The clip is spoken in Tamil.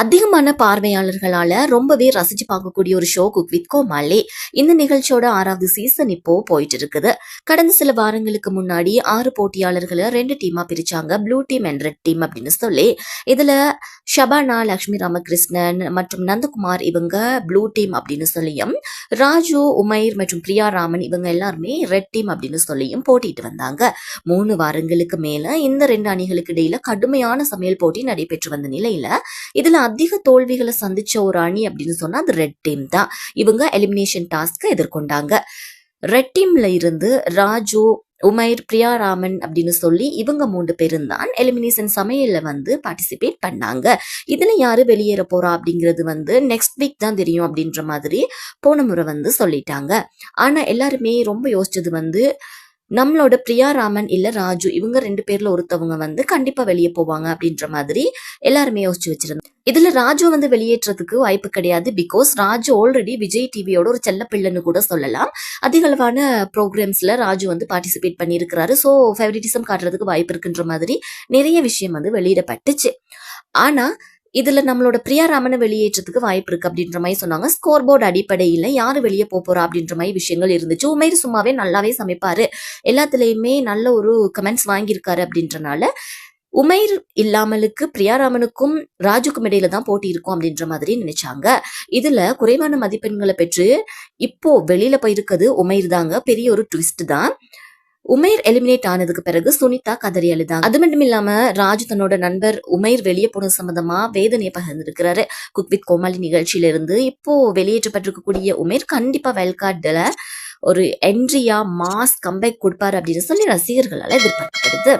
அதிகமான பார்வையாளர்களால ரொம்பவே ரசிச்சு பார்க்கக்கூடிய ஒரு ஷோ குக் வித் கோமாளி. இந்த நிகழ்ச்சியோட 6வது சீசன் இப்போ போயிட்டு இருக்குது. கடந்த சில வாரங்களுக்கு முன்னாடி 6 போட்டியாளர்களை 2 டீமா பிரிச்சாங்க. Blue team and red team அப்படின்னு சொல்லி. இதுல ஷபானா, லட்சுமி ராமகிருஷ்ணன் மற்றும் நந்தகுமார் இவங்க ப்ளூ டீம் அப்படின்னு சொல்லியும், ராஜு, உமைர் மற்றும் பிரியா ராமன் இவங்க எல்லாருமே ரெட் டீம் அப்படின்னு சொல்லியும் போட்டிட்டு வந்தாங்க. 3 வாரங்களுக்கு மேல இந்த 2 அணிகளுக்கு இடையில கடுமையான சமையல் போட்டி நடைபெற்று வந்த நிலையில இதுல அதிக தோல்விகளை சந்திச்ச ஒரு அணி அப்படின்னு சொன்னா அது ரெட் டீம் தான். இவங்க எலிமினேஷன் டாஸ்க் எதிர்கொண்டாங்க. ரெட் டீம்ல இருந்து ராஜு, உமைர், பிரியா ராமன் அப்படின்னு சொல்லி இவங்க 3 பேரும் தான் எலிமினேஷன் சமையல்ல பார்ட்டிசிபேட் பண்ணாங்க. இதுல யாரு வெளியேற போறா அப்படிங்கிறது நெக்ஸ்ட் வீக் தான் தெரியும் அப்படின்ற மாதிரி போன முறை சொல்லிட்டாங்க. ஆனா எல்லாருமே ரொம்ப யோசிச்சது நம்மளோட பிரியா ராமன் இல்ல ராஜு இவங்க 2 பேர்ல ஒருத்தவங்க கண்டிப்பா வெளியே போவாங்க அப்படின்ற மாதிரி எல்லாருமே யோசிச்சு வச்சிருந்தாங்க. இதுல ராஜு வெளியேற்றதுக்கு வாய்ப்பு கிடையாது. பிகாஸ் ராஜு ஆல்ரெடி விஜய் டிவியோட ஒரு செல்ல பிள்ளைன்னு கூட சொல்லலாம். அதிக அளவான ப்ரோக்ராம்ஸ்ல ராஜு பார்ட்டிசிபேட் பண்ணியிருக்கிறாரு. ஸோ ஃபேவரிட்டிசம் காட்டுறதுக்கு வாய்ப்பு இருக்குன்ற மாதிரி நிறைய விஷயம் வெளியிடப்பட்டுச்சு. ஆனா இதுல நம்மளோட பிரியாராமனை வெளியேற்றத்துக்கு வாய்ப்பு இருக்கு அப்படின்ற மாதிரி சொன்னாங்க. ஸ்கோர் போர்டு அடிப்படையில யாரு வெளியே போறா அப்படின்ற மாதிரி விஷயங்கள் இருந்துச்சு. உமைர் சும்மாவே நல்லாவே சமைப்பாரு, எல்லாத்துலயுமே நல்ல ஒரு கமெண்ட்ஸ் வாங்கியிருக்காரு அப்படின்றனால உமைர் இல்லாமலுக்கு பிரியாராமனுக்கும் ராஜுக்கும் இடையில தான் போட்டி இருக்கும் அப்படின்ற மாதிரி நினைச்சாங்க. இதுல குறைவான மதிப்பெண்களை பெற்று இப்போ வெளியில போயிருக்கிறது உமைர் தாங்க. பெரிய ஒரு ட்விஸ்ட் தான். உமைர் எலிமினேட் ஆனதுக்கு பிறகு சுனிதா கதறி அழுதாங்க. அது மட்டும் இல்லாம ராஜு தன்னோட நண்பர் உமைர் வெளியே போன சம்பந்தமா வேதனையை பகிர்ந்திருக்கிறாரு. குக் வித் கோமாளி நிகழ்ச்சியில இருந்து இப்போ வெளியேற்றப்பட்டிருக்கக்கூடிய உமைர் கண்டிப்பா வெல்கார்ட்ல ஒரு என்ட்ரியா மாஸ் கம்பேக் கொடுப்பாரு அப்படின்னு சொல்லி ரசிகர்களால எதிர்பார்க்கப்படுது.